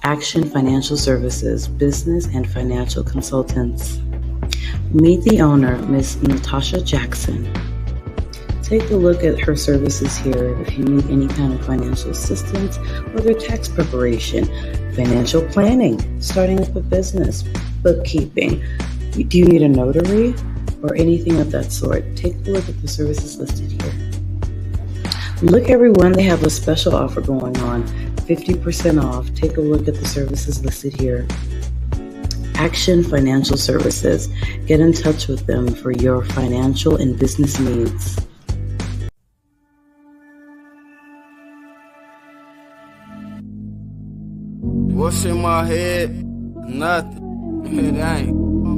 Action Financial Services, business and financial consultants. Meet the owner, Miss Natasha Jackson. Take a look at her services here if you need any kind of financial assistance, whether tax preparation, financial planning, starting up a business, bookkeeping. Do you need a notary or anything of that sort? Take a look at the services listed here. Look, everyone, they have a special offer going on, 50% off. Take a look at the services listed here. Action Financial Services. Get in touch with them for your financial and business needs. What's in my head? Nothing. It ain't.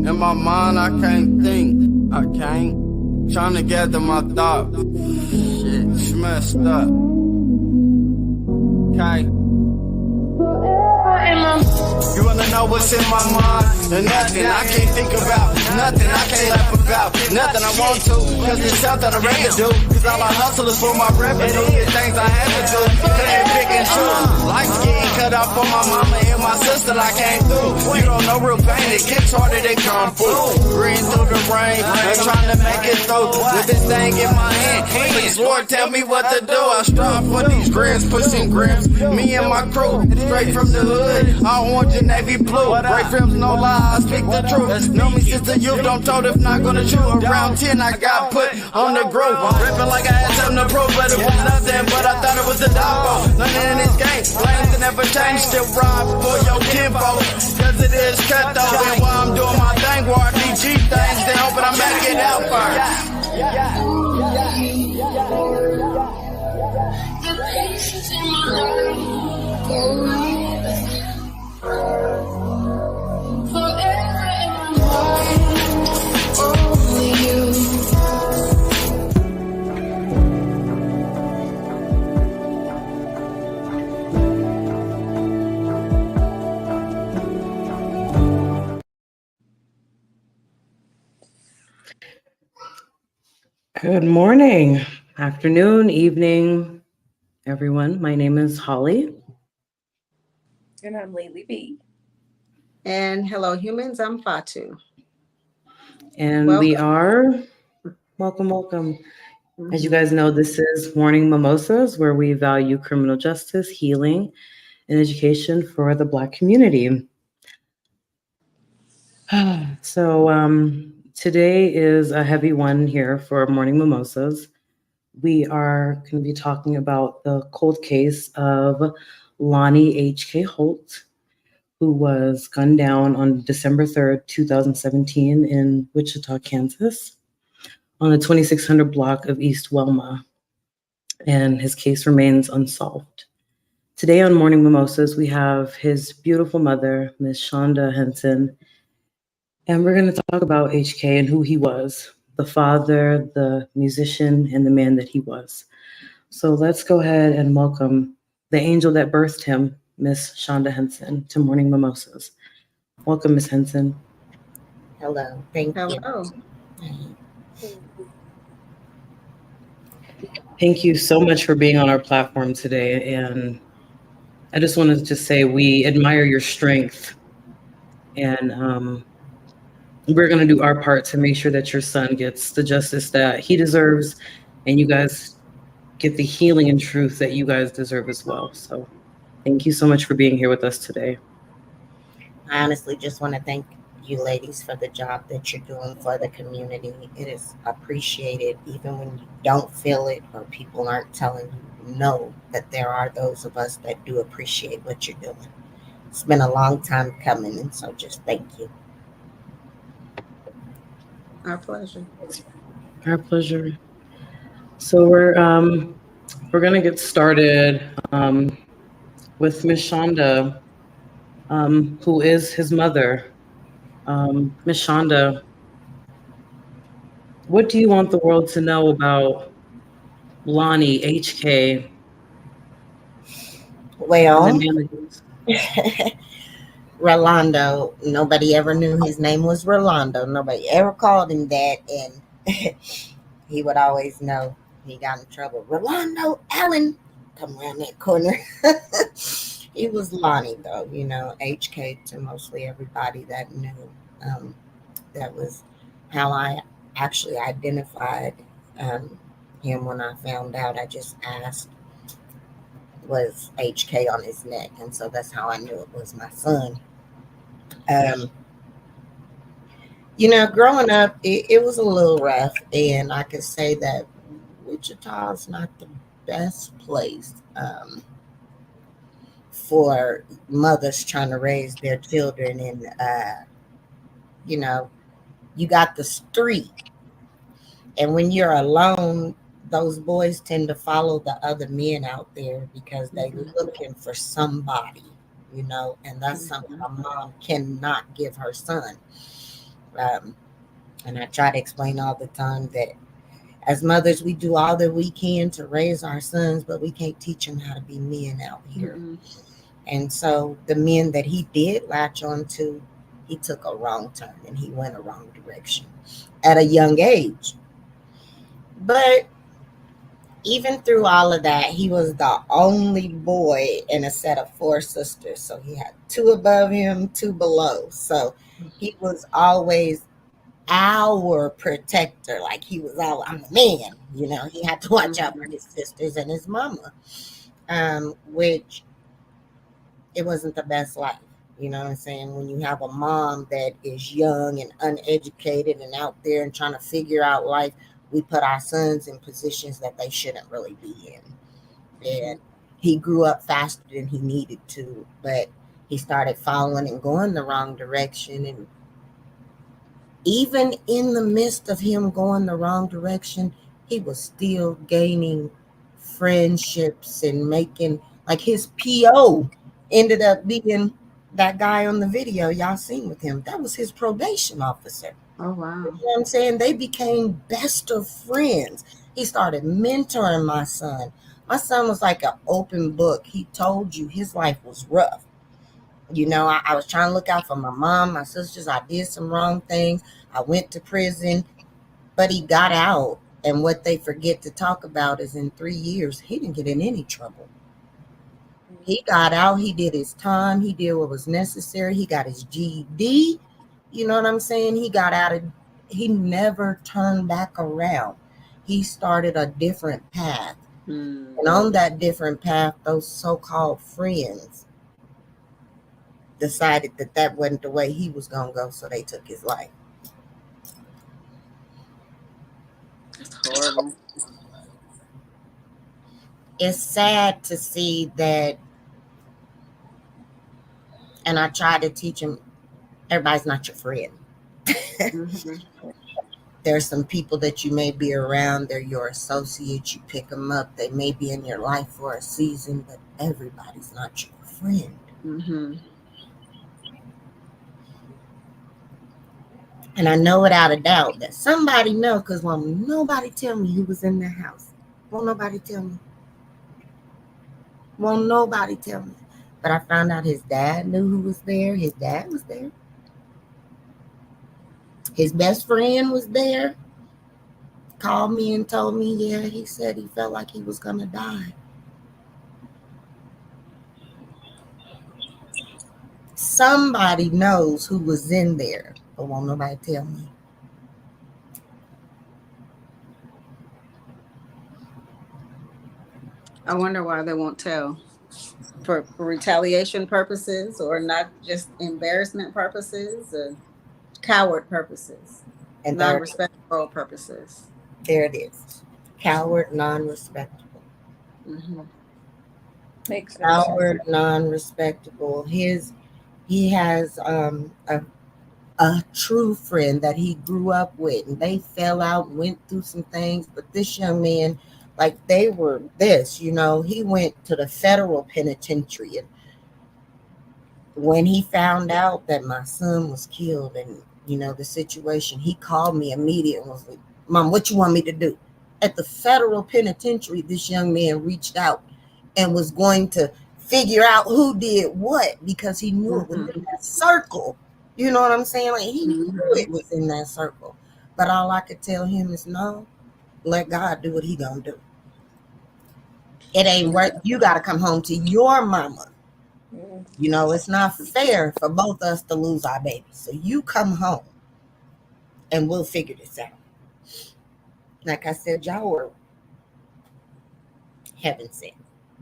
In my mind, I can't think. I can't. Trying to gather my thoughts. Shit, it's messed up. Okay. You wanna know what's in my mind? Nothing. I can't think about nothing. I can't laugh about nothing. I want to, cause it's something I'd rather do. Cause all I hustle is for my revenue. It's things I have to do. Can't pick and choose. Life's getting cut off for my mama and my sister. I came through. You don't know real pain. It gets harder than kung fu. Breathe through the rain. I'm trying to make it through. With this thing in my hand. Please, Lord, tell me what to do. I strive for these grams, pushing grams. Me and my crew, straight from the hood. All orange and navy blue. Break films, no lie, I speak the truth. Know me since the youth, don't told if not gonna shoot. Around 10, I got put on the group. Ripping like I had something to prove, but it was nothing. But I thought it was a doggo. Nothing in this game. Plans that never change, still ride for your kinfolk. Cause it is cutthroat. And while I'm doing my thing, where I DG things, then hoping I make it out first. The patience in my life. Forever in my mind, only you. Good morning, afternoon, evening, everyone. My name is Holly. And I'm Lately B. And hello, humans. I'm Fatu. And we are, welcome. As you guys know, this is Morning Mimosas, where we value criminal justice, healing, and education for the Black community. So today is a heavy one here for Morning Mimosas. We are going to be talking about the cold case of Lonnie H.K. Holt, who was gunned down on December 3rd, 2017 in Wichita, Kansas, on the 2600 block of East Wilma, and his case remains unsolved. Today on Morning Mimosas, we have his beautiful mother, Miss Shonda Hinson, and we're going to talk about HK and who he was, the father, the musician, and the man that he was. So let's go ahead and welcome the angel that birthed him, Miss Shonda Hinson, to Morning Mimosas. Welcome, Miss Hinson. Hello. Thank you. Thank you so much for being on our platform today. And I just wanted to say we admire your strength. And we're going to do our part to make sure that your son gets the justice that he deserves, and you guys get the healing and truth that you guys deserve as well. So thank you so much for being here with us today. I honestly just want to thank you ladies for the job that you're doing for the community. It is appreciated, even when you don't feel it or people aren't telling you. Know that there are those of us that do appreciate what you're doing. It's been a long time coming, and so just thank you. Our pleasure. Our pleasure. So we're gonna get started with Miss Shonda, who is his mother. Miss Shonda, what do you want the world to know about Lonnie HK? Well, Rolando, nobody ever knew his name was Rolando. Nobody ever called him that, and he would always know he got in trouble. Rolando Allen, come around that corner. It was Lonnie, though, HK to mostly everybody that knew. That was how I actually identified him when I found out. I just asked, was HK on his neck? And so that's how I knew it was my son. Growing up, it was a little rough, and I could say that Wichita is not the best place for mothers trying to raise their children. And, you got the street. And when you're alone, those boys tend to follow the other men out there because they're looking for somebody, and that's something my mom cannot give her son. And I try to explain all the time that as mothers, we do all that we can to raise our sons, but we can't teach them how to be men out here. And so the men that he did latch on to, he took a wrong turn and he went a wrong direction at a young age. But even through all of that, he was the only boy in a set of 4 sisters. So he had 2 above him, 2 below. So he was always our protector. Like he was I'm the man. He had to watch out for his sisters and his mama, which it wasn't the best life. You know what I'm saying? When you have a mom that is young and uneducated and out there and trying to figure out life, we put our sons in positions that they shouldn't really be in. And he grew up faster than he needed to, but he started following and going the wrong direction. And even in the midst of him going the wrong direction, he was still gaining friendships and making, like his PO ended up being that guy on the video y'all seen with him. That was his probation officer. Oh, wow. You know what I'm saying? They became best of friends. He started mentoring my son. My son was like an open book. He told you his life was rough. I was trying to look out for my mom, my sisters. I did some wrong things. I went to prison, but he got out. And what they forget to talk about is in 3 years, he didn't get in any trouble. He got out. He did his time. He did what was necessary. He got his GED. You know what I'm saying? He got out of, he never turned back around. He started a different path. And on that different path, those so-called friends decided that wasn't the way he was going to go, so they took his life. That's horrible. It's sad to see that, and I try to teach him, everybody's not your friend. There's some people that you may be around, they're your associates, you pick them up, they may be in your life for a season, but everybody's not your friend. And I know without a doubt that somebody knows, because won't nobody tell me who was in the house. Won't nobody tell me. Won't nobody tell me. But I found out his dad knew who was there. His dad was there. His best friend was there. Called me and told me, yeah, he said he felt like he was going to die. Somebody knows who was in there, but won't nobody tell me. I wonder why they won't tell. For retaliation purposes, or not just embarrassment purposes, or coward purposes, and non-respectful purposes. There it is. Coward, non-respectable. Makes sense. Coward, non-respectable. He has a true friend that he grew up with, and they fell out, went through some things, but this young man, like they were this, he went to the federal penitentiary. And when he found out that my son was killed and, the situation, he called me immediately and was like, Mom, what you want me to do? At the federal penitentiary, this young man reached out and was going to figure out who did what, because he knew it was in that circle. You know what I'm saying? Like he knew it was in that circle. But all I could tell him is no, let God do what he gonna do. It ain't worth. You got to come home to your mama You know, it's not fair for both of us to lose our baby. So you come home and we'll figure this out. Like I said, y'all were heaven sent,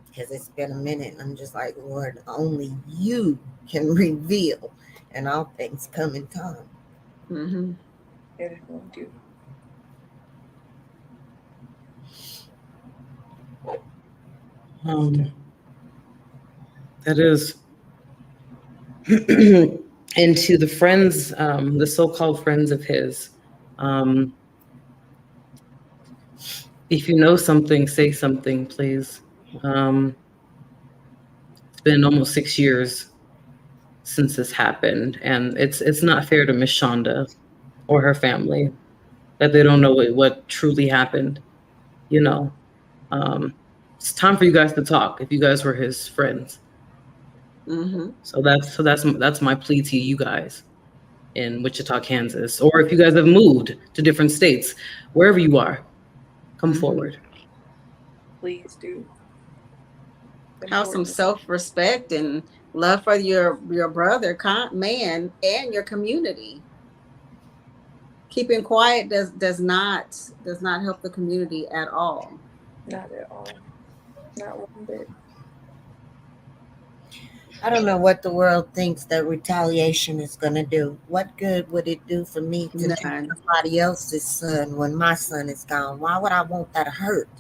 because it's been a minute. And I'm just like, Lord, only you can reveal, and all things come in time. Mm-hmm. It won't do. That is. And to the friends, the so-called friends of his, if you know something, say something, please. It's been almost 6 years since this happened, and it's not fair to Miss Shonda or her family that they don't know what truly happened. You know, it's time for you guys to talk. If you guys were his friends, Mm-hmm. so that's my plea to you guys in Wichita, Kansas, or if you guys have moved to different states, wherever you are, come forward. Please do. Have some self-respect and love for your brother, man, and your community. Keeping quiet does not help the community at all. Not at all. Not one bit. I don't know what the world thinks that retaliation is going to do. What good would it do for me to take somebody else's son when my son is gone? Why would I want that hurt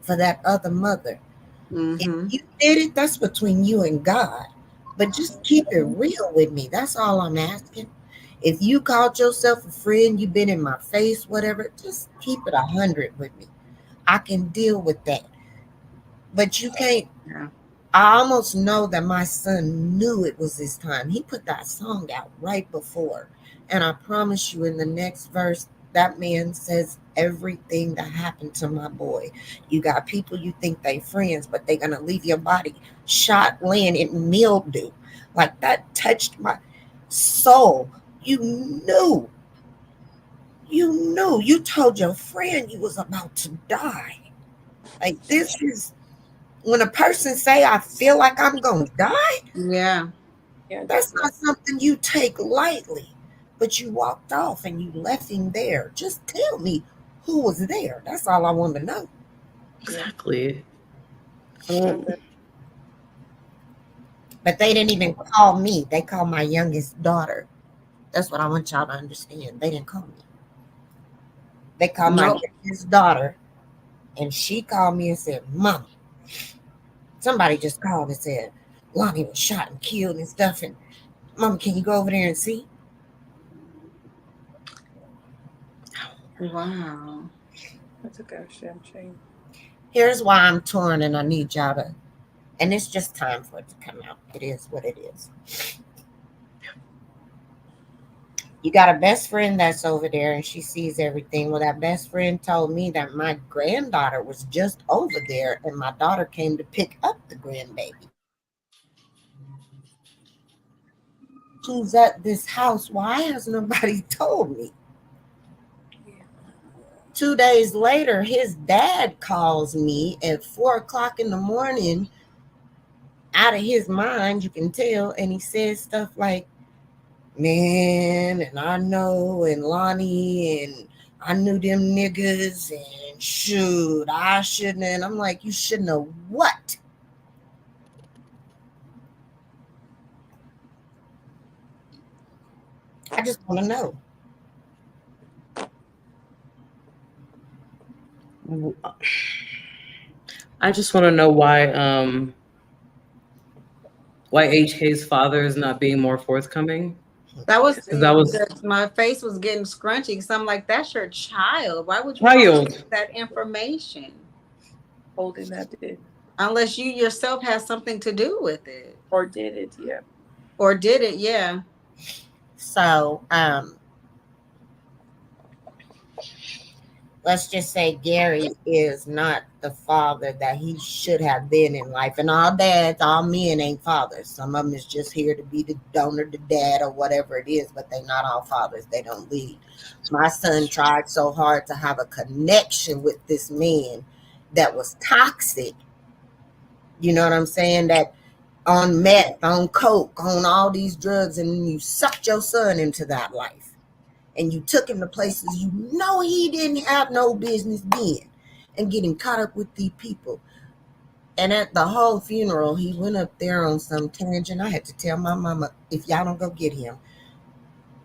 for that other mother? Mm-hmm. If you did it, that's between you and God. But just keep it real with me. That's all I'm asking. If you called yourself a friend, you've been in my face, whatever, just keep it 100 with me. I can deal with that. But you can't. Yeah. I almost know that my son knew it was his time. He put that song out right before. And I promise you, in the next verse, that man says everything that happened to my boy. You got people you think they friends, but they're going to leave your body shot, laying in mildew. Like, that touched my soul. You knew. You told your friend you was about to die. Like, this is... When a person say, I feel like I'm going to die, yeah, that's not something you take lightly. But you walked off and you left him there. Just tell me who was there. That's all I want to know. Exactly. But they didn't even call me. They called my youngest daughter. That's what I want y'all to understand. They didn't call me. They called my youngest daughter, and she called me and said, Mama, somebody just called and said Lonnie was shot and killed and stuff. And Mama, can you go over there and see? Wow. That's a goddamn shame. Here's why I'm torn, and I need y'all to, and it's just time for it to come out. It is what it is. You got a best friend that's over there and she sees everything. Well, that best friend told me that my granddaughter was just over there and my daughter came to pick up the grandbaby. Who's at this house? Why has nobody told me? 2 days later, his dad calls me at 4:00 in the morning, out of his mind, you can tell, and he says stuff like, man, and I know, and Lonnie, and I knew them niggas, and shoot, I shouldn't. And I'm like, you shouldn't have what? I just want to know. I just want to know why HK's father is not being more forthcoming. That was my face was getting scrunchy because I'm like, that's your child. Why would you hold that information? Holding that did. Unless you yourself has something to do with it. Or did it, yeah. Or did it, yeah. So, let's just say Gary is not the father that he should have been in life. And all dads, all men ain't fathers. Some of them is just here to be the donor, the dad, or whatever it is, but they're not all fathers. They don't lead. My son tried so hard to have a connection with this man that was toxic. You know what I'm saying? That on meth, on coke, on all these drugs, and you sucked your son into that life. And you took him to places you know he didn't have no business being, and get him caught up with these people. And at the whole funeral, he went up there on some tangent. I had to tell my mama, if y'all don't go get him,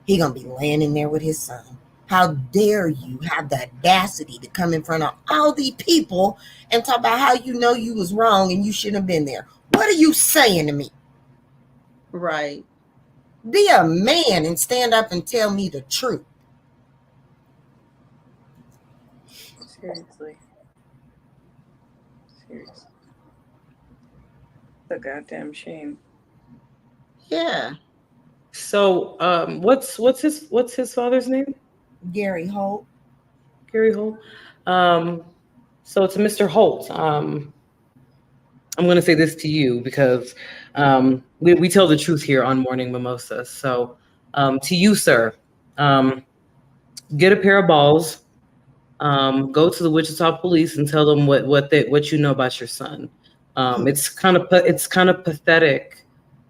he gonna be laying in there with his son. How dare you have the audacity to come in front of all these people and talk about how you know you was wrong and you shouldn't have been there? What are you saying to me? Right. Be a man and stand up and tell me the truth. Seriously. Seriously. The goddamn shame. Yeah. So, what's his father's name? Gary Holt. Gary Holt. So to Mr. Holt, I'm going to say this to you because we tell the truth here on Morning Mimosas. So to you, sir, get a pair of balls. Go to the Wichita police and tell them what you know about your son. It's kind of pathetic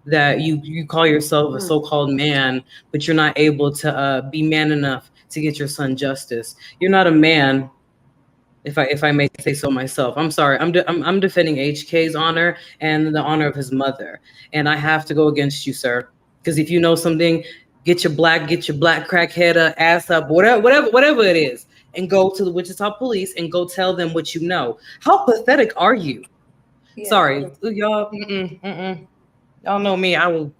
that you call yourself a so-called man, but you're not able to be man enough to get your son justice. You're not a man, if I may say so myself. I'm sorry. I'm defending HK's honor and the honor of his mother, and I have to go against you, sir. Because if you know something, get your black crackhead ass up, whatever it is, and go to the Wichita police and go tell them what you know. How pathetic are you? Yeah. Sorry, y'all. Y'all know me. I will.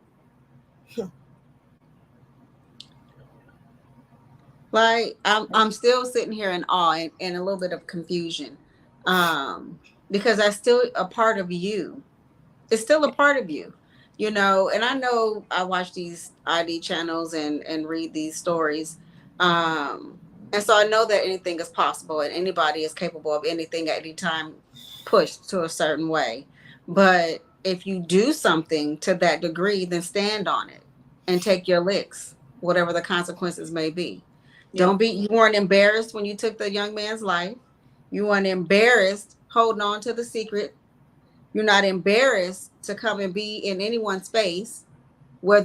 Like I'm still sitting here in awe and a little bit of confusion, because that's still a part of you. It's still a part of you, you know. And I know I watch these ID channels and read these stories, and so I know that anything is possible and anybody is capable of anything at any time, pushed to a certain way. But if you do something to that degree, then stand on it and take your licks, whatever the consequences may be. Don't be, you weren't embarrassed when you took the young man's life. You weren't embarrassed holding on to the secret. You're not embarrassed to come and be in anyone's space, where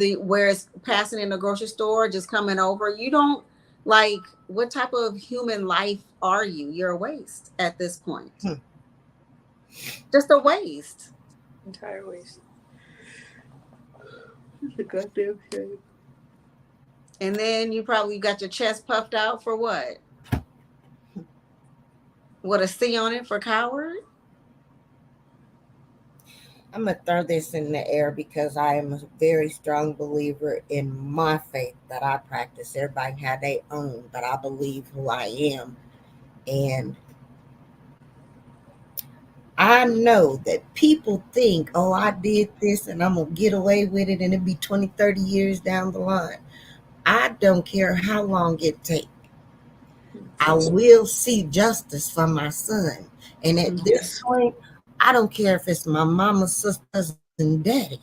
it's passing in the grocery store, just coming over. You don't, like, what type of human life are you? You're a waste at this point. Just a waste. Entire waste. The goddamn shame. And then you probably got your chest puffed out for what? With a C on it for coward? I'm going to throw this in the air because I am a very strong believer in my faith that I practice. Everybody have their own, but I believe who I am. And I know that people think, oh, I did this and I'm going to get away with it and it'll be 20, 30 years down the line. I don't care how long it takes. I will see justice for my son. And at this point, I don't care if it's my mama, sisters, and daddy.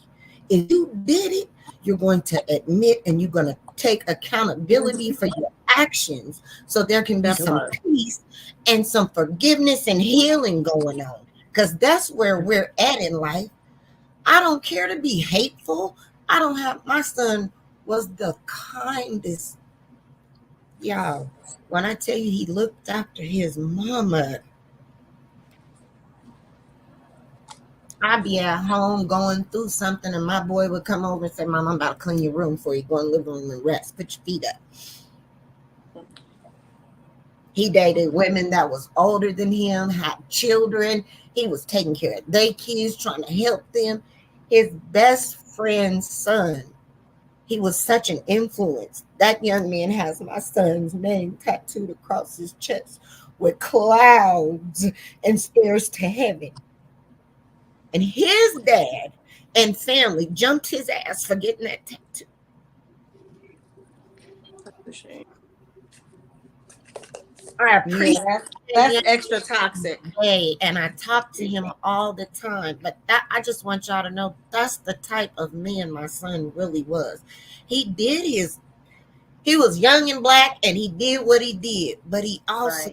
If you did it, you're going to admit and you're going to take accountability for your actions so there can be some peace and some forgiveness and healing going on. Because that's where we're at in life. I don't care to be hateful. My son was the kindest. Y'all, when I tell you he looked after his mama, I'd be at home going through something and my boy would come over and say, Mom, I'm about to clean your room for you. Go in the living room and rest. Put your feet up. He dated women that was older than him, had children. He was taking care of their kids, trying to help them. His best friend's son, he was such an influence. That young man has my son's name tattooed across his chest with clouds and stairs to heaven. And his dad and family jumped his ass for getting that tattoo. That's a shame. I appreciate That's extra toxic. Hey, and I talk to him all the time. But I just want y'all to know that's the type of man my son really was. He was young and black and he did what he did, but he also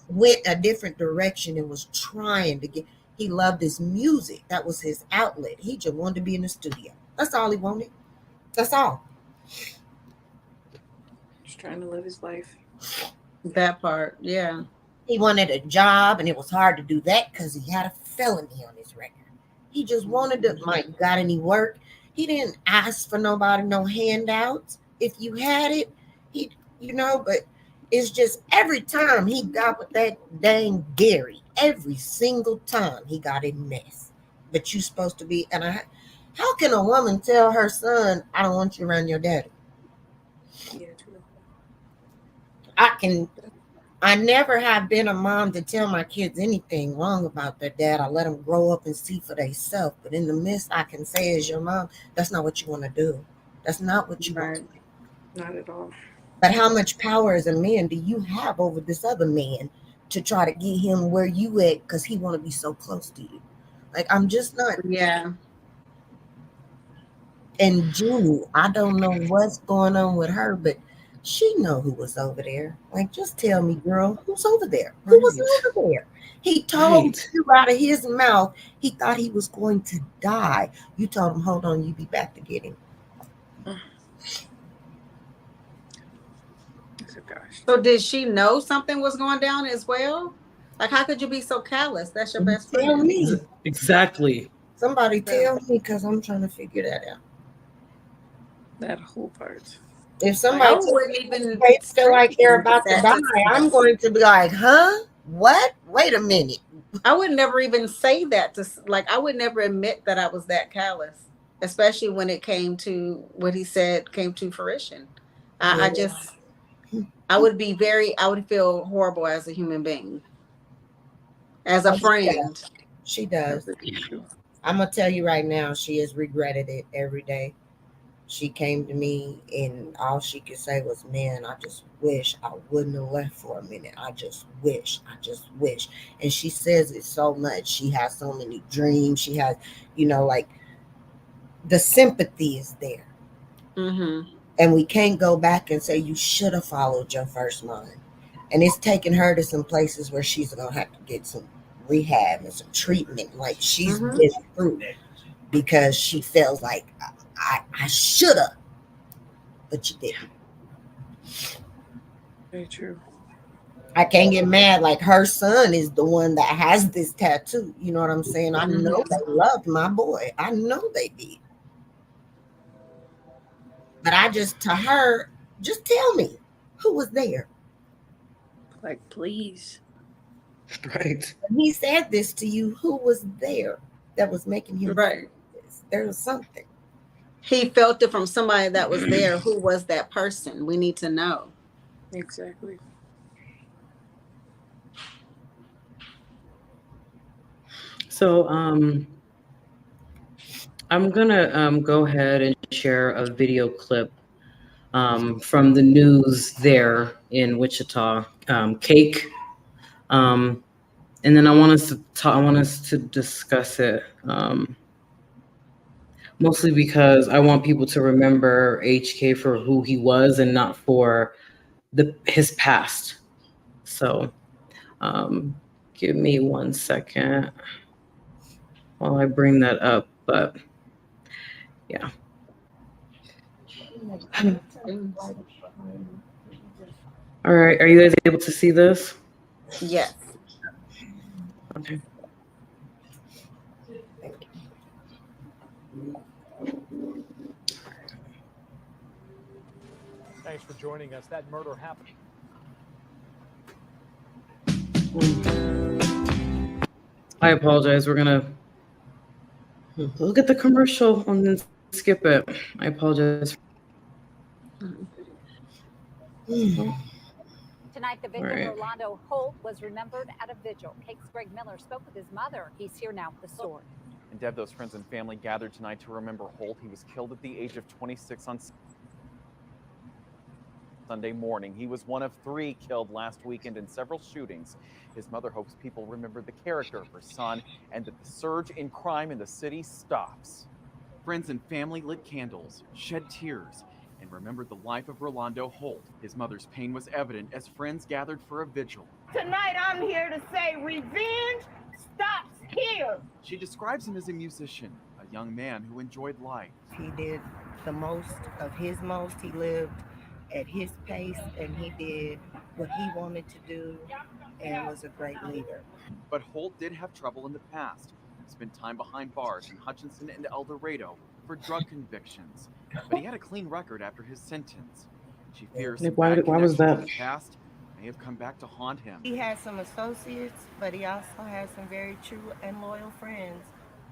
went a different direction and was trying to get. He loved his music. That was his outlet. He just wanted to be in the studio. That's all he wanted. That's all. Just trying to live his life. That part, yeah. He wanted a job, and it was hard to do that because he had a felony on his record. He just wanted to, Mike, got any work? He didn't ask for nobody, no handouts. If you had it, he, but it's just every time he got with that dang Gary, every single time he got in mess. But you supposed to be, how can a woman tell her son, I don't want you around your daddy? Yeah, true. I never have been a mom to tell my kids anything wrong about their dad. I let them grow up and see for themselves. But in the midst, I can say as your mom, that's not what you want to do. That's not what you want to do. Not at all. But how much power as a man do you have over this other man to try to get him where you at because he want to be so close to you? Like, I'm just not. Yeah. And Junie, I don't know what's going on with her, but she know who was over there. Like, just tell me, girl, who's over there? Who was over there? He told you out of his mouth he thought he was going to die. You told him, hold on, you be back to get him. Gosh. So did she know something was going down as well? Like, how could you be so callous? That's your best friend. Tell me. Exactly. Somebody tell me, because I'm trying to figure that out. That whole part. If somebody wouldn't even feel like they're about to die, I'm going to be like, huh? What? Wait a minute. I would never even say that I would never admit that I was that callous, especially when it came to what he said came to fruition. I would feel horrible as a human being, as a friend. She does. I'm going to tell you right now, she has regretted it every day. She came to me and all she could say was, man, I just wish I wouldn't have left for a minute. I just wish. And she says it so much. She has so many dreams. She has, like the sympathy is there. Mm-hmm. And we can't go back and say you should have followed your first mind. And it's taking her to some places where she's going to have to get some rehab and some treatment. Like she's been through it because she feels like I should have, but you didn't. Very true. I can't get mad. Like her son is the one that has this tattoo. You know what I'm saying? I know they loved my boy. I know they did. But to her, just tell me who was there. Like, please. Right. When he said this to you, who was there that was making him right? This? There was something. He felt it from somebody that was there. Who was that person? We need to know. Exactly. So I'm gonna go ahead and share a video clip from the news there in Wichita, Cake, and then I want us to discuss it. Mostly because I want people to remember HK for who he was and not for his past. So give me 1 second while I bring that up. But yeah. All right. Are you guys able to see this? Yes. Okay. Thanks for joining us. That murder happened. I apologize. We're gonna look at the commercial and then skip it. I apologize. Tonight, the victim, Rolando Holt, was remembered at a vigil. Cake's Greg Miller spoke with his mother. He's here now with the story. And Deb, those friends and family gathered tonight to remember Holt. He was killed at the age of 26 on Sunday morning. He was one of 3 killed last weekend in several shootings. His mother hopes people remember the character of her son and that the surge in crime in the city stops. Friends and family lit candles, shed tears, and remembered the life of Rolando Holt. His mother's pain was evident as friends gathered for a vigil. Tonight I'm here to say revenge stops here. She describes him as a musician, a young man who enjoyed life. He did the most of his most. He lived at his pace, and he did what he wanted to do and was a great leader. But Holt did have trouble in the past. Spent time behind bars in Hutchinson and El Dorado for drug convictions. But he had a clean record after his sentence. She fears some Why bad was connections that? in the past may have come back to haunt him. He had some associates, but he also had some very true and loyal friends.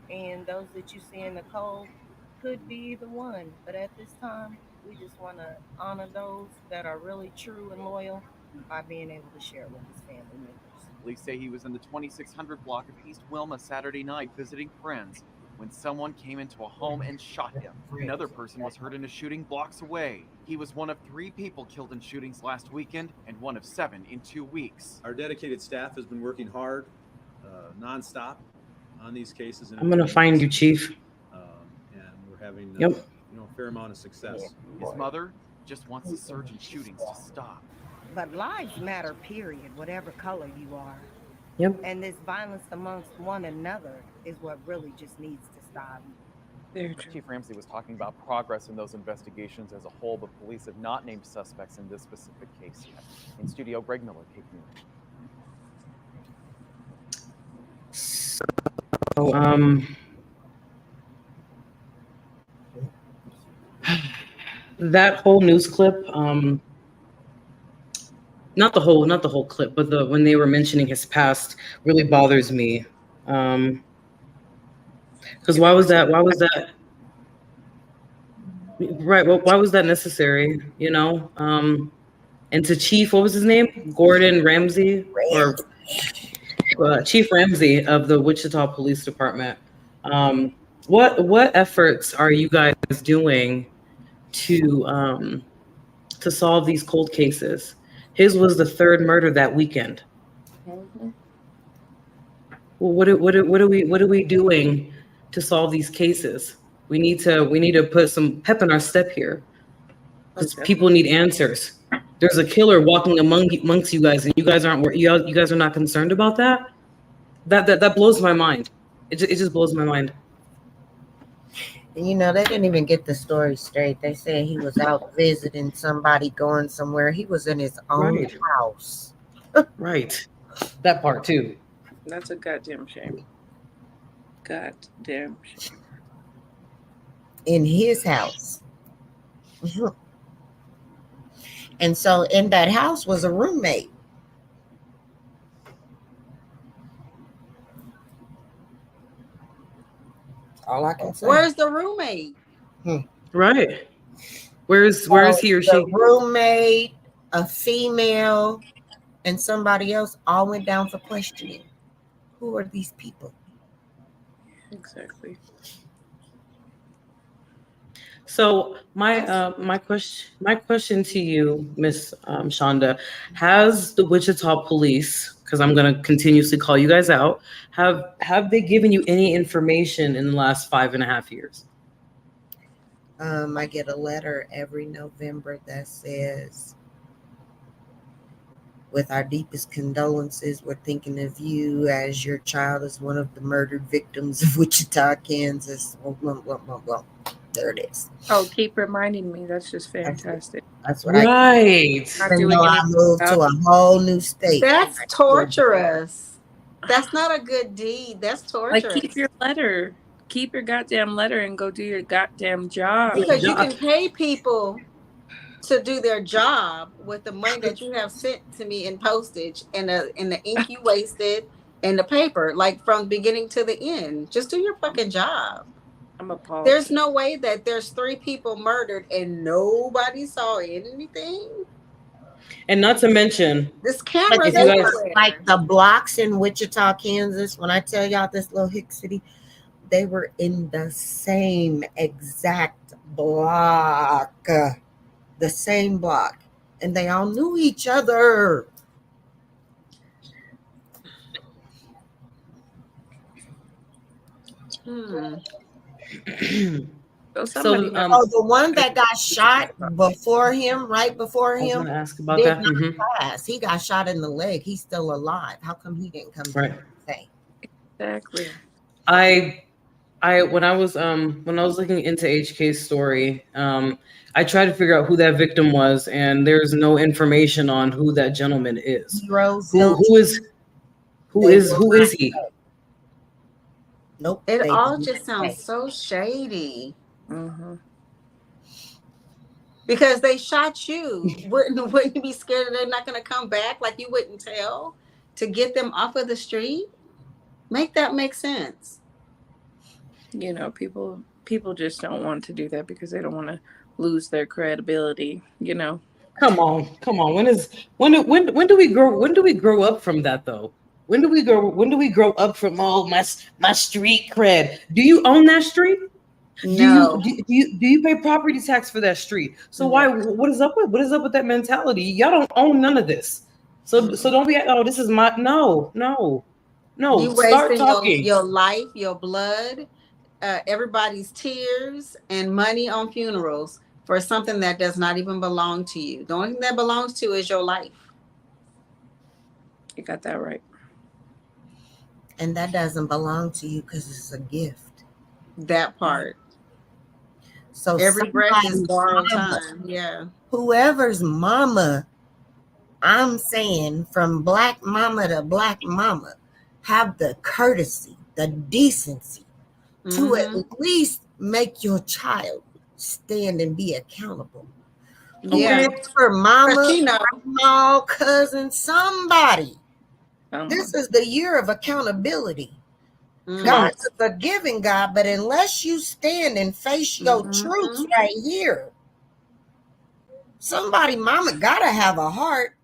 And those that you see in the cold could be the one. But at this time, we just want to honor those that are really true and loyal by being able to share with his family members. Police say he was in the 2600 block of East Wilma Saturday night visiting friends when someone came into a home and shot him. Another person was hurt in a shooting blocks away. He was one of 3 people killed in shootings last weekend and one of 7 in 2 weeks. Our dedicated staff has been working hard, nonstop on these cases. I'm going to find you, Chief. And we're having Yep. a fair amount of success. His mother just wants the surge in shootings to stop. But lives matter, period, whatever color you are. Yep. And this violence amongst one another is what really just needs to stop. Chief Ramsey was talking about progress in those investigations as a whole, but police have not named suspects in this specific case yet. In studio, Greg Miller, KQ. So, that whole news clip, not the whole clip, but when they were mentioning his past really bothers me. Because why was that? Right. Well, why was that necessary? And to Chief, what was his name? Gordon Ramsay, or Chief Ramsay of the Wichita Police Department. What efforts are you guys doing to solve these cold cases? His was the 3rd murder that weekend. Mm-hmm. Well, what are we doing to solve these cases? We need to put some pep in our step here, because people need answers. There's a killer walking amongst you guys, and you guys are not concerned about that. That blows my mind. It just blows my mind. And they didn't even get the story straight. They said he was out visiting somebody, going somewhere. He was in his own house. Right. That part too. That's a goddamn shame. Goddamn shame. In his house. And so in that house was a roommate. All I can say. Where's the roommate? Right. Where is he or she? The roommate, a female, and somebody else all went down for questioning. Who are these people? Exactly. So my question to you, Miss Shonda, has the Wichita Police, because I'm going to continuously call you guys out, have they given you any information in the last 5.5 years? I get a letter every November that says, with our deepest condolences, we're thinking of you as your child is one of the murdered victims of Wichita, Kansas. Well, there it is. Oh, keep reminding me. That's just fantastic. That's what I moved to a whole new state. That's torturous. That's not a good deed. That's torturous. Like, keep your letter. Keep your goddamn letter and go do your goddamn job. Because you can pay people to do their job with the money that you have sent to me in postage and the ink you wasted and the paper, like from beginning to the end. Just do your fucking job. I'm appalled. There's no way that there's 3 people murdered and nobody saw anything. And not to mention, this camera, like the blocks in Wichita, Kansas. When I tell y'all this little hick city, they were in the same exact block, the same block, and they all knew each other. So the one that got shot before him, right before him, I was gonna ask about that. Pass. He got shot in the leg. He's still alive. How come he didn't come to say? Exactly. When I was looking into HK's story, I tried to figure out who that victim was, and there's no information on who that gentleman is. Who is he? Nope. It They all didn't just sounds say. so shady Mm-hmm. because they shot you. Wouldn't you be scared that they're not going to come back? Like you wouldn't tell to get them off of the street? Make that make sense. You know, people just don't want to do that because they don't want to lose their credibility. You know. Come on. When do we grow up from that though? When do we grow up from my street cred? Do you own that street? No. Do you pay property tax for that street? So why what is up with that mentality? Y'all don't own none of this. So don't be this is my no. You Start wasting talking. your life, your blood, everybody's tears and money on funerals for something that does not even belong to you. The only thing that belongs to you is your life. You got that right. And that doesn't belong to you because it's a gift. That part. So every breath is somebody's borrowed mama, time. Yeah. Whoever's mama, I'm saying from black mama to black mama, have the courtesy, the decency to at least make your child stand and be accountable. Yeah. For mama, You know. grandma, cousin, somebody. This is the year of accountability. God is a giving God, but unless you stand and face your truths right here, somebody, mama, gotta have a heart.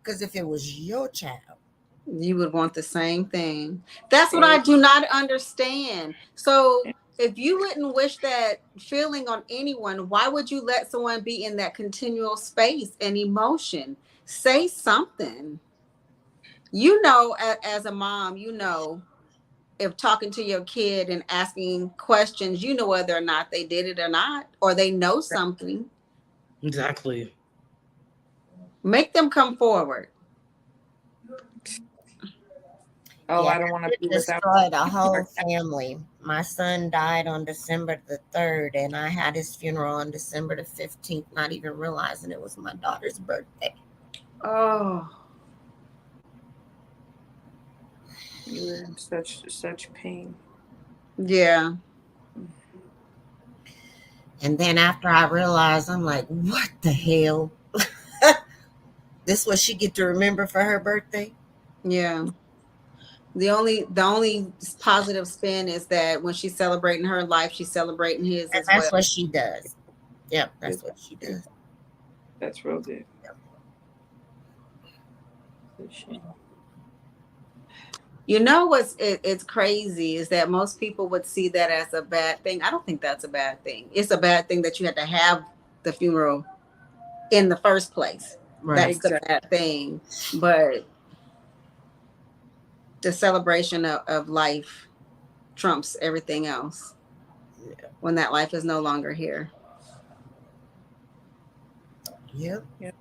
Because if it was your child, you would want the same thing. That's what I do not understand. So if you wouldn't wish that feeling on anyone, why would you let someone be in that continual space and emotion? Say something. You know, as a mom, you know, if talking to your kid and asking questions, you know whether or not they did it or not, or they know something. Exactly. Make them come forward. Oh, yeah, I don't want to be destroyed a whole family. My son died on December the 3rd, and I had his funeral on December the 15th, not even realizing it was my daughter's birthday. Oh. You were in such pain. Yeah. And then after I realized, I'm like, what the hell? This what she get to remember for her birthday? Yeah. The only positive spin is that when she's celebrating her life, she's celebrating his as well. That's what she does. Yep, that's what she does. That's real good. Yep. You know what's it's crazy is that most people would see that as a bad thing. I don't think that's a bad thing. It's a bad thing that you had to have the funeral in the first place. Right. That's the bad thing. But the celebration of life trumps everything else when that life is no longer here. Yep. Yep.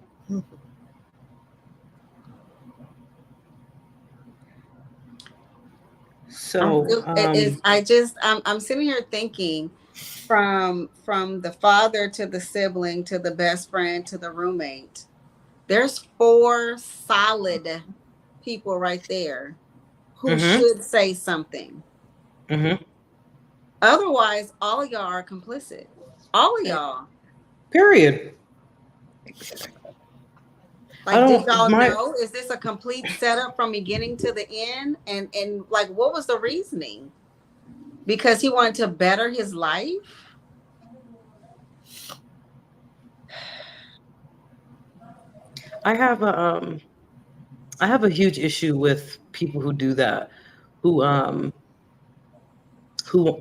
So I'm sitting here thinking from the father to the sibling to the best friend to the roommate, there's 4 solid people right there who should say something. Otherwise, all of y'all are complicit. All of y'all. Period. Like, did y'all know? Is this a complete setup from beginning to the end? And like, what was the reasoning? Because he wanted to better his life? I have a huge issue with people who do that, who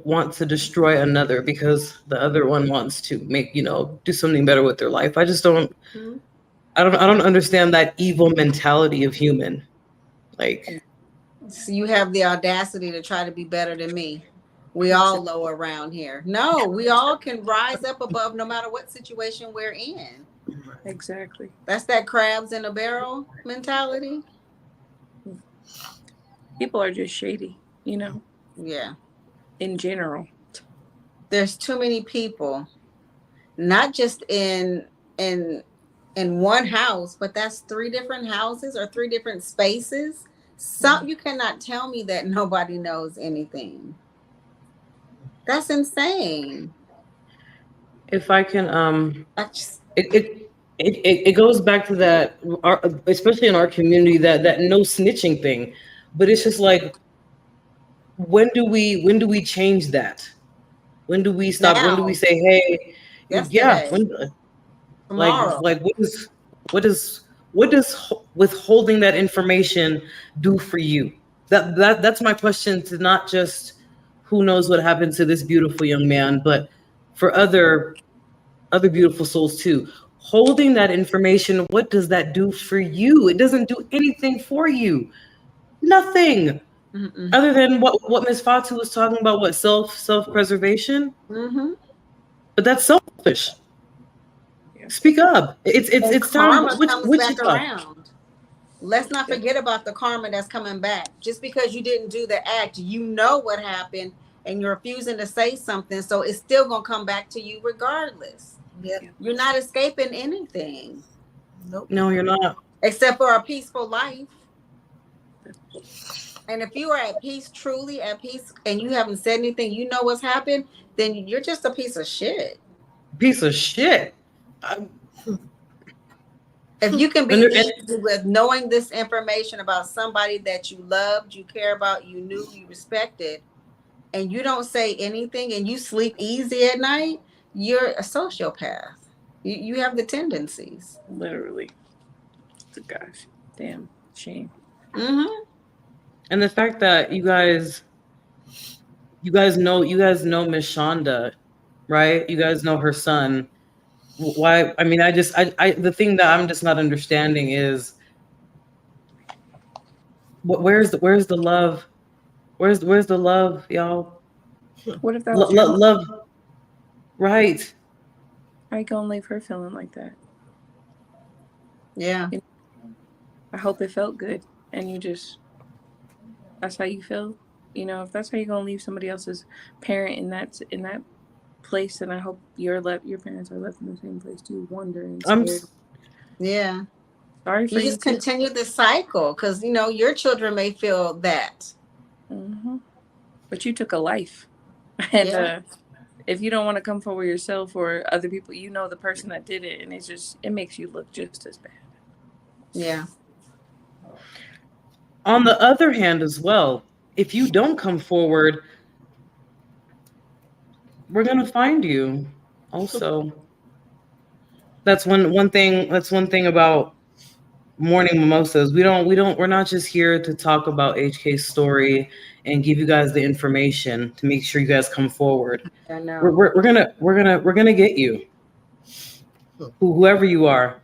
want to destroy another because the other one wants to make, do something better with their life. I just don't I don't understand that evil mentality of human. Like, so you have the audacity to try to be better than me. We all low around here. No, we all can rise up above no matter what situation we're in. Exactly. That's that crabs in a barrel mentality. People are just shady. you know, Yeah. in general. There's too many people, not just in one house, but that's 3 different houses or 3 different spaces. You cannot tell me that nobody knows anything. That's insane. If I can, I just, it goes back to that, especially in our community, that no snitching thing. But it's just like, when do we change that? When do we stop? When do we now, say, hey, yeah, yesterday, when, tomorrow. like what does withholding that information do for you? That's my question, to not just who knows what happened to this beautiful young man, but for other beautiful souls too. Holding that information, what does that do for you? It doesn't do anything for you. Nothing. Mm-mm. Other than what Ms. Fatu was talking about, what self-preservation. Mm-hmm. But that's selfish. Speak up. It's time. Karma comes back around. Let's not forget about the karma that's coming back. Just because you didn't do the act, you know what happened, and you're refusing to say something, so it's still gonna come back to you regardless. Yep. You're not escaping anything. Nope. No, you're not. Except for a peaceful life. And if you are at peace, truly at peace, and you haven't said anything, you know what's happened, then you're just a piece of shit. Piece of shit. If you can be easy with knowing this information about somebody that you loved, you care about, you knew, you respected, and you don't say anything and you sleep easy at night, you're a sociopath. You have the tendencies. Literally. Gosh, damn shame. Mm-hmm. And the fact that you guys know Miss Shonda, right? You guys know her son. Why? I mean, I the thing that I'm just not understanding is, where's the love? Where's the love, y'all? What if that was love? Right. How you gonna leave her feeling like that? Yeah. I hope it felt good, and that's how you feel. You know, if that's how you're gonna leave somebody else's parent in that place, then I hope your parents are left in the same place too, wondering, scared. Yeah. Sorry for you. Just continue the cycle, because your children may feel that. Mm-hmm. But you took a life, and if you don't want to come forward yourself or other people, the person that did it, and it makes you look just as bad. Yeah. On the other hand, as well, if you don't come forward, we're gonna find you. Also, that's one thing. That's one thing about Morning Mimosas. We're not just here to talk about HK's story and give you guys the information to make sure you guys come forward. I know. We're gonna get you, whoever you are,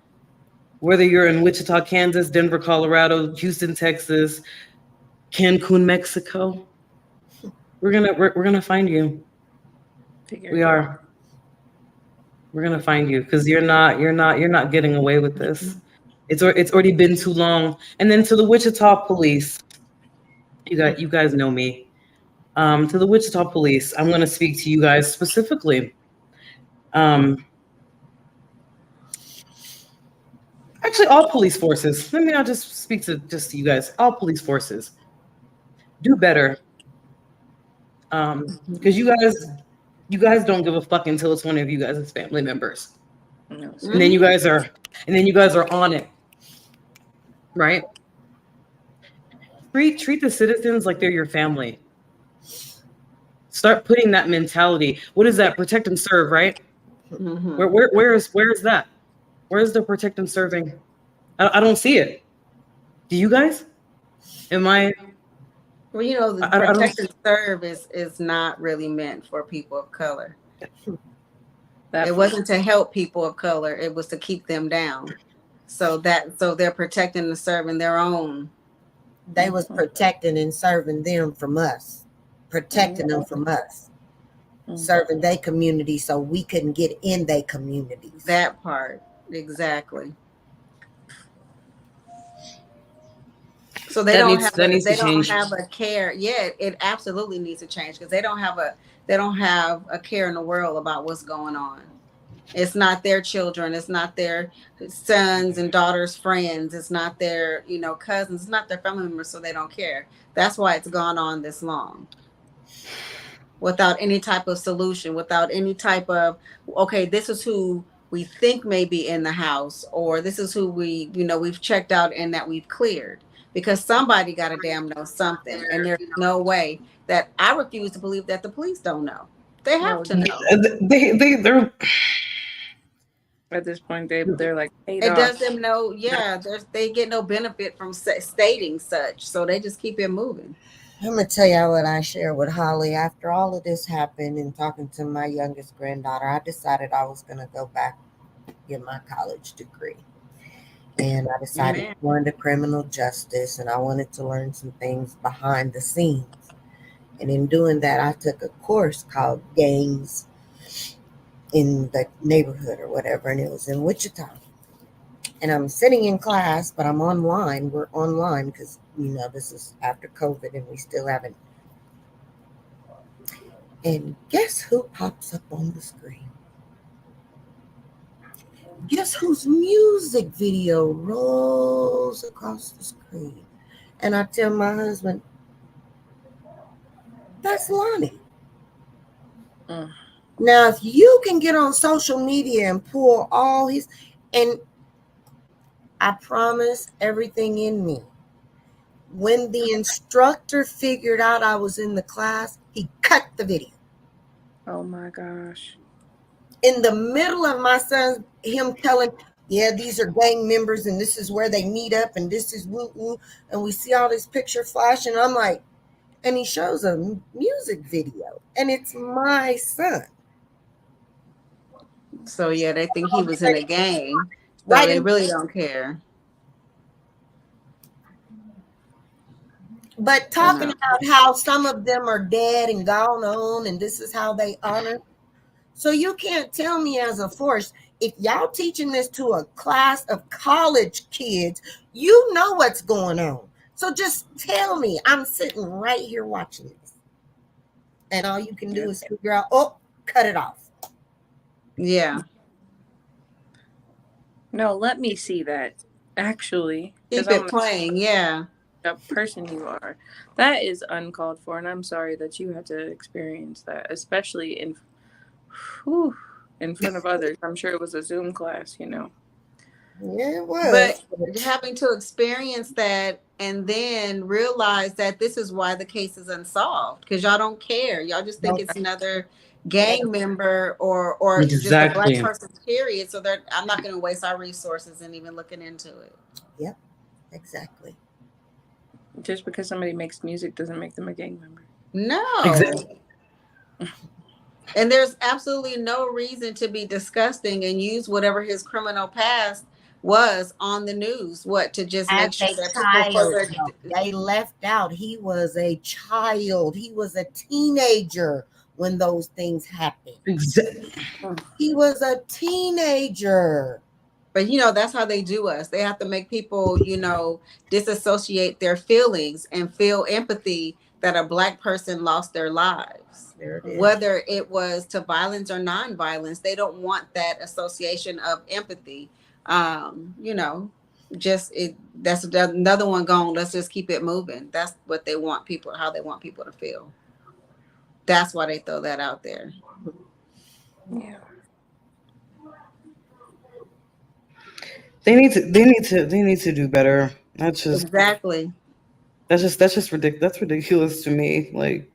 whether you're in Wichita, Kansas, Denver, Colorado, Houston, Texas, Cancun, Mexico. We're gonna find you. We're gonna find you, because you're not getting away with this. It's already been too long. And then to the Wichita police, you guys know me. To the Wichita police, I'm gonna speak to you guys specifically. Actually, all police forces. Let me not just speak to you guys. All police forces, do better. Because you guys don't give a fuck until it's one of you guys' family members. And then you guys are on it. Right? Treat the citizens like they're your family. Start putting that mentality. What is that? Protect and serve, right? Mm-hmm. Where is that? Where's the protect and serving? I don't see it. Do you guys? Am I? Well, the protect and serve is not really meant for people of color. It wasn't to help people of color. It was to keep them down. So they're protecting and serving their own. They was protecting and serving them from us, protecting them from us, serving their community so we couldn't get in their communities. That part, exactly. So they That don't needs have that a, needs to they don't change. have a care. Yeah, it absolutely needs to change because they don't have a care in the world about what's going on. It's not their children. It's not their sons and daughters' friends. It's not their, cousins. It's not their family members, so they don't care. That's why it's gone on this long without any type of solution, without any type of, okay, this is who we think may be in the house, or this is who we've checked out and that we've cleared. Because somebody got to damn know something. And there's no way that I refuse to believe that the police don't know. They have to know. They're At this point, they're like paid It off. does them no, yeah, they get no benefit from stating such. So they just keep it moving. I'm gonna tell y'all what I shared with Holly. After all of this happened and talking to my youngest granddaughter, I decided I was gonna go back and get my college degree. And I decided to go into criminal justice, and I wanted to learn some things behind the scenes. And in doing that, I took a course called Gangs in the Neighborhood or whatever, and it was in Wichita. And I'm sitting in class, but I'm online. We're online because, this is after COVID and we still haven't. And guess who pops up on the screen? Guess whose music video rolls across the screen? And I tell my husband, that's Lonnie. Now, if you can get on social media and pull all his, and I promise everything in me, when the instructor figured out I was in the class, he cut the video. Oh my gosh. In the middle of my son, him telling, yeah, these are gang members and this is where they meet up and this is woo-woo. And we see all this picture flash and I'm like, and he shows a music video and it's my son. So yeah, they think he was in a gang. So right, they really don't care. But talking about how some of them are dead and gone on and this is how they honor. So you can't tell me as a force, if y'all teaching this to a class of college kids, you know what's going on. So just tell me, I'm sitting right here watching this. And all you can do is figure out, oh, cut it off. Yeah. No, let me see that. Actually. Keep it playing, yeah. A person you are. That is uncalled for, and I'm sorry that you had to experience that, especially in front of others. I'm sure it was a Zoom class, Yeah, it was. But having to experience that and then realize that this is why the case is unsolved, because y'all don't care. Y'all just think it's another gang member or just a black person, period. So I'm not going to waste our resources and even looking into it. Yep, exactly. Just because somebody makes music doesn't make them a gang member. No. Exactly. And there's absolutely no reason to be disgusting and use whatever his criminal past was on the news. What, to just make sure that people they left out. He was a child. He was a teenager when those things happened. Exactly. He was a teenager. But, that's how they do us. They have to make people, disassociate their feelings and feel empathy that a black person lost their lives. Whether it was to violence or non-violence, they don't want that association of empathy. That's another one gone. Let's just keep it moving. That's what they want people, how they want people to feel. That's why they throw that out there. Yeah. They need to do better. That's just exactly. That's just ridiculous. That's ridiculous to me. Like,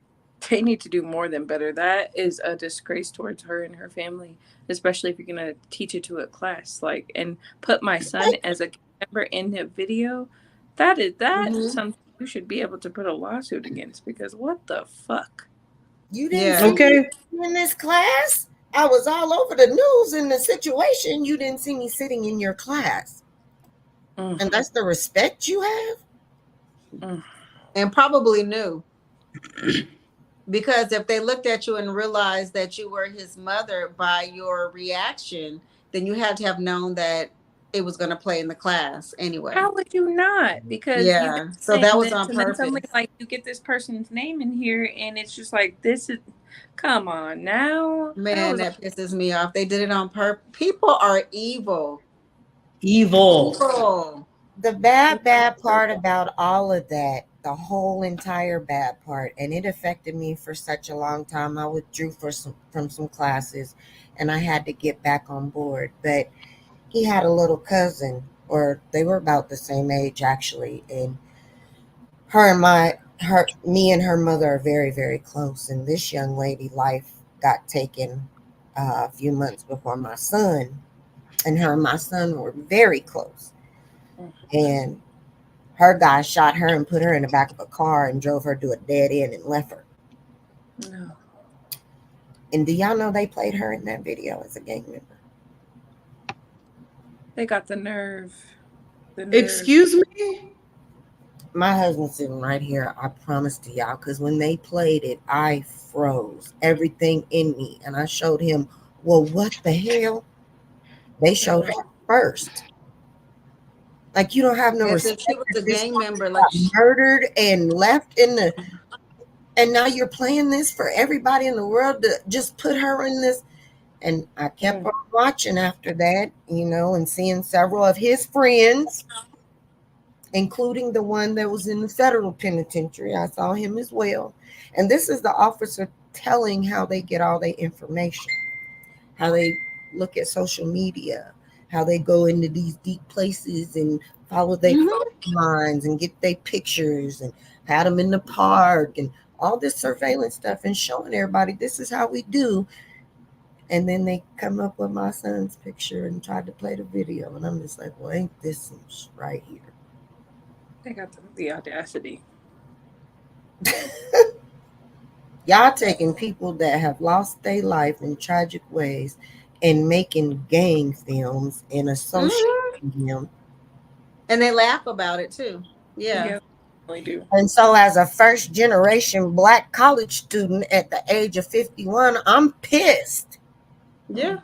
they need to do more than better. That is a disgrace towards her and her family, especially if you're gonna teach it to a class. Like, and put my son as a member in the video. That is something you should be able to put a lawsuit against, because what the fuck? You didn't see me in this class? I was all over the news in the situation. You didn't see me sitting in your class. And that's the respect you have? And probably knew. Because if they looked at you and realized that you were his mother by your reaction, then you had to have known that it was going to play in the class anyway. How would you not? Because Yeah, so that was on and then suddenly, purpose. like, you get this person's name in here, and it's just like, this is, come on now. Man, that pisses me off. They did it on purpose. People are evil. Evil. The bad part about all of that, the whole entire bad part, and it affected me for such a long time. I withdrew from some classes, and I had to get back on board. But he had a little cousin, or they were about the same age actually, and me and her mother are very, very close. And this young lady life got taken a few months before my son, and her and my son were very close. And her guy shot her and put her in the back of a car and drove her to a dead end and left her. No. And do y'all know they played her in that video as a gang member? They got the nerve. Excuse me? My husband's sitting right here. I promise to y'all, because when they played it, I froze everything in me. And I showed him, well, what the hell? They showed her first. Like, you don't have no respect. She was a gang member, like murdered and left in the, and now you're playing this for everybody in the world to just put her in this. And I kept on watching after that, you know, and seeing several of his friends, including the one that was in the federal penitentiary. I saw him as well. And this is the officer telling how they get all their information, how they look at social media, how they go into these deep places and follow their lines and get their pictures and had them in the park and all this surveillance stuff and showing everybody this is how we do. And then they come up with my son's picture and tried to play the video. And I'm just like, well, ain't this some right here? They got the audacity. Y'all taking people that have lost their life in tragic ways and making gang films and associating them. And they laugh about it too. Yeah. They do. And so as a first generation Black college student at the age of 51, I'm pissed. Yeah.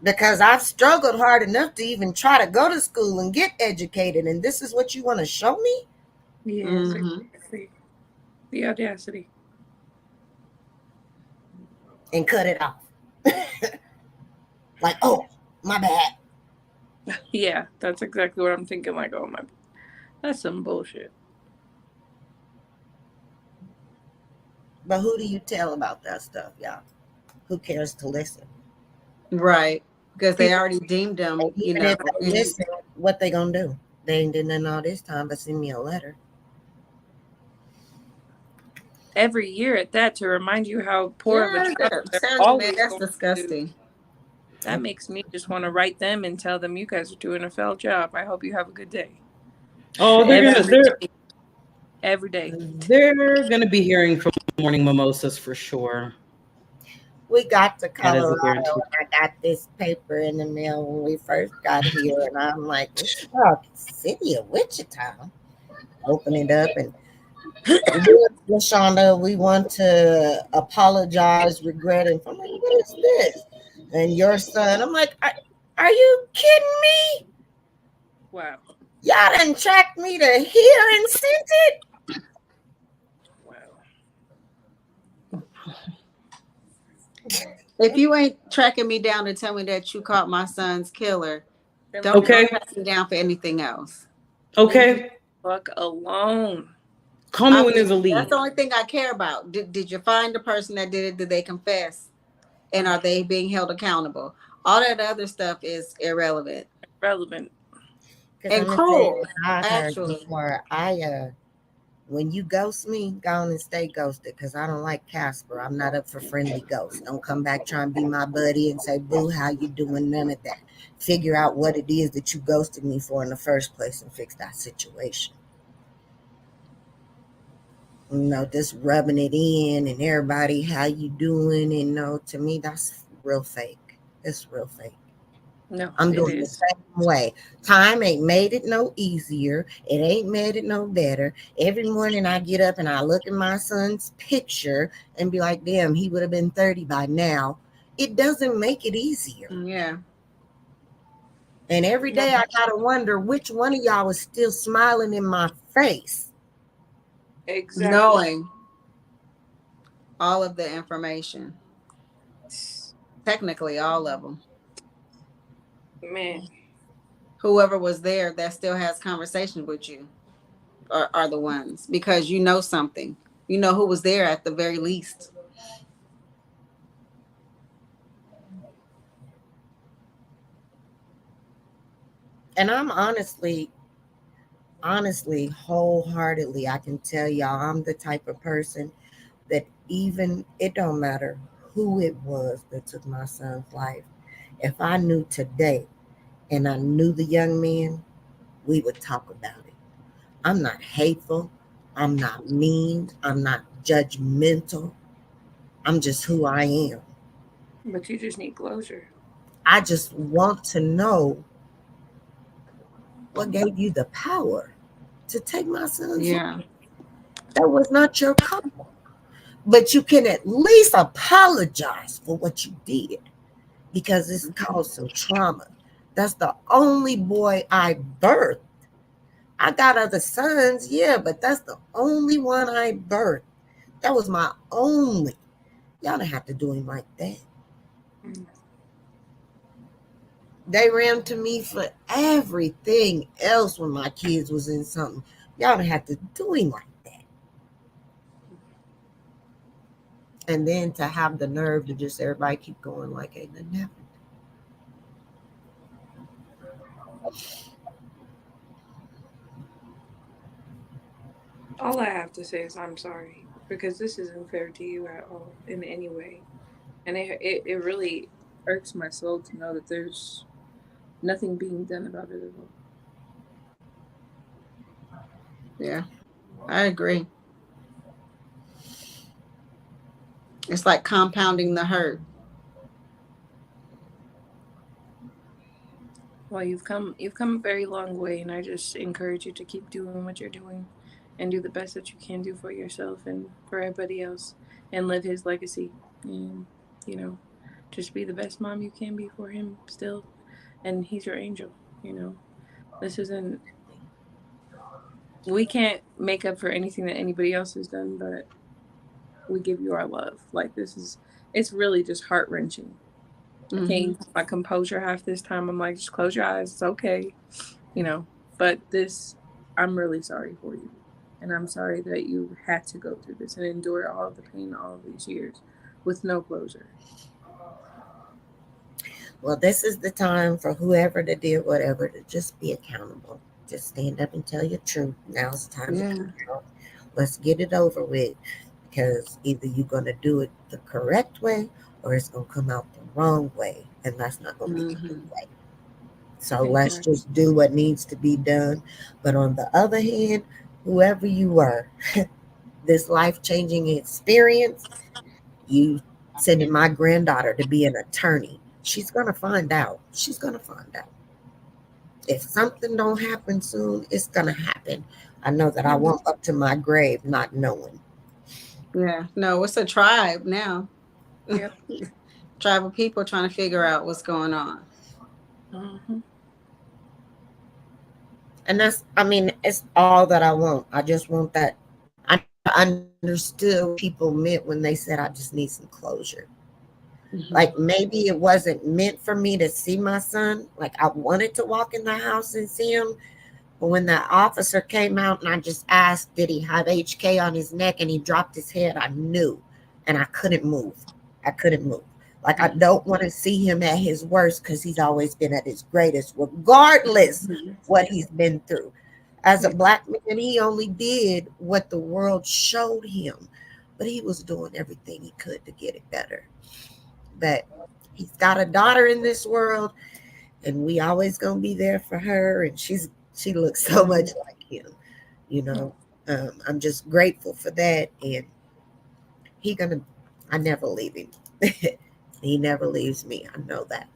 Because I've struggled hard enough to even try to go to school and get educated. And this is what you want to show me? Yes, exactly. The audacity. And cut it off. Like, oh, my bad. Yeah, that's exactly what I'm thinking. Like, oh my, that's some bullshit. But who do you tell about that stuff, y'all? Who cares to listen? Right. Because they already deemed them, you Even know. if they listen, what they gonna do? They ain't did nothing all this time but send me a letter. Every year at that, to remind you how poor of a job they're Man, that's disgusting. That makes me just want to write them and tell them you guys are doing a failed job. I hope you have a good day. Oh, every day. They're gonna be hearing from Morning Mimosas for sure. We got to Colorado and I got this paper in the mail when we first got here, and I'm like, it's about the city of Wichita. Open it up and Shonda, we want to apologize, regret, and I'm like, what is this? And your son, I'm like, are you kidding me? Wow. Y'all done tracked me to here and sent it? Wow. If you ain't tracking me down to tell me that you caught my son's killer, don't track me down for anything else. Okay. Fuck alone. Call me when there's a lead. That's the only thing I care about. Did you find the person that did it? Did they confess? And are they being held accountable? All that other stuff is irrelevant. And cruel. Actually, before when you ghost me, go on and stay ghosted, because I don't like Casper. I'm not up for friendly ghosts. Don't come back trying to be my buddy and say, boo, how you doing? None of that. Figure out what it is that you ghosted me for in the first place and fix that situation. You know, just rubbing it in and everybody, how you doing? And no, to me, that's real fake. It's real fake. No, I'm doing the same way. Time ain't made it no easier. It ain't made it no better. Every morning I get up and I look at my son's picture and be like, damn, he would have been 30 by now. It doesn't make it easier. Yeah. And every day I gotta wonder which one of y'all is still smiling in my face. Exactly. Knowing all of the information. Technically, all of them. Man. Whoever was there that still has conversation with you are the ones, because you know something. You know who was there at the very least. And I'm honestly, wholeheartedly, I can tell y'all, I'm the type of person that even it don't matter who it was that took my son's life. If I knew today and I knew the young man, we would talk about it. I'm not hateful. I'm not mean. I'm not judgmental. I'm just who I am. But you just need closure. I just want to know what gave you the power to take my son's life. That was not your call. But you can at least apologize for what you did, because it's caused some trauma. That's the only boy I birthed. I got other sons, yeah, but that's the only one I birthed. That was my only. Y'all don't have to do him like that. They ran to me for everything else when my kids was in something. Y'all don't have to do him like that. And then to have the nerve to just everybody keep going like ain't nothing happened. All I have to say is I'm sorry, because this isn't fair to you at all in any way. And it really irks my soul to know that there's nothing being done about it at all. Yeah, I agree. It's like compounding the hurt. Well, you've come a very long way, and I just encourage you to keep doing what you're doing and do the best that you can do for yourself and for everybody else, and live his legacy. And just be the best mom you can be for him still, and he's your angel. This isn't, we can't make up for anything that anybody else has done, but we give you our love. Like, it's really just heart-wrenching. I can't even keep my composure half this time. I'm like, just close your eyes, it's okay. But I'm really sorry for you, and I'm sorry that you had to go through this and endure all of the pain all of these years with no closure. Well, this is the time for whoever that did whatever to just be accountable. Just stand up and tell your truth. Now's the time to come out. Let's get it over with, because either you're going to do it the correct way or it's going to come out the wrong way, and that's not going to be the good way. So let's just do what needs to be done. But on the other hand, whoever you were, this life-changing experience, you sending my granddaughter to be an attorney. She's going to find out. She's going to find out. If something don't happen soon, it's going to happen. I know that I won't up to my grave not knowing. Yeah. No, it's a tribe now. Yep. Tribal people trying to figure out what's going on. Mm-hmm. And it's all that I want. I just want that. I understood what people meant when they said, I just need some closure. Like, maybe it wasn't meant for me to see my son. Like, I wanted to walk in the house and see him. But when that officer came out and I just asked, did he have HK on his neck, and he dropped his head, I knew. And I couldn't move. Like, I don't want to see him at his worst, because he's always been at his greatest, regardless what he's been through. As a Black man, he only did what the world showed him. But he was doing everything he could to get it better. But he's got a daughter in this world, and we always gonna be there for her. And she looks so much like him, I'm just grateful for that. And I never leave him. He never leaves me. I know that.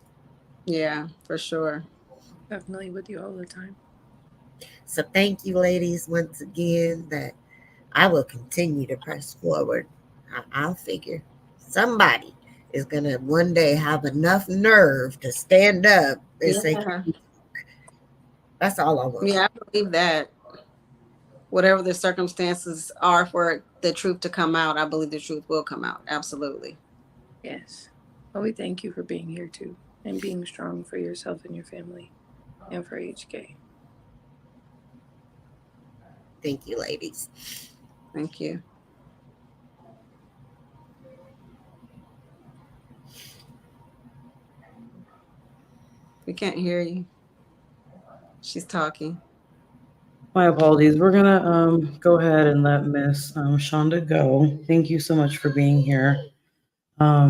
Yeah, for sure. Definitely with you all the time. So thank you, ladies, once again. That I will continue to press forward. I'll figure somebody is going to one day have enough nerve to stand up and say, That's all I want. Yeah, I believe that. Whatever the circumstances are for the truth to come out, I believe the truth will come out. Absolutely. Yes. Well, we thank you for being here too and being strong for yourself and your family and for HK. Thank you, ladies. Thank you. We can't hear you. She's talking. My apologies. We're gonna go ahead and let Miss Shonda go. Thank you so much for being here. Like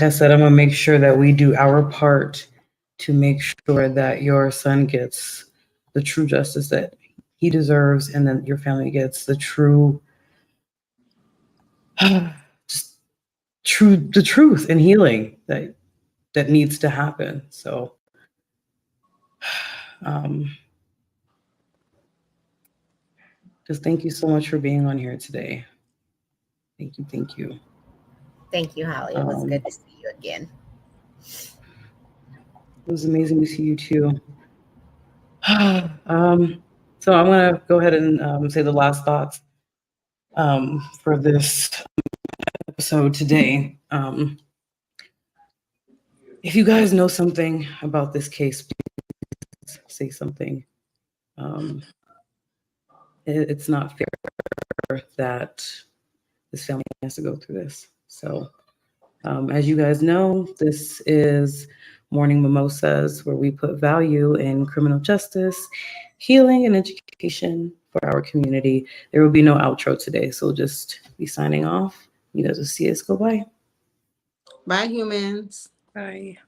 I said, I'm gonna make sure that we do our part to make sure that your son gets the true justice that he deserves, and then your family gets the true, just the truth and healing that needs to happen. So, just thank you so much for being on here today. Thank you, thank you. Thank you, Holly. It was good to see you again. It was amazing to see you too. So I'm gonna go ahead and say the last thoughts for this episode today. If you guys know something about this case, please say something. It's not fair that this family has to go through this. So, as you guys know, this is Morning Mimosas, where we put value in criminal justice, healing, and education for our community. There will be no outro today, so we'll just be signing off. You guys will see us go by. Bye, humans. Bye.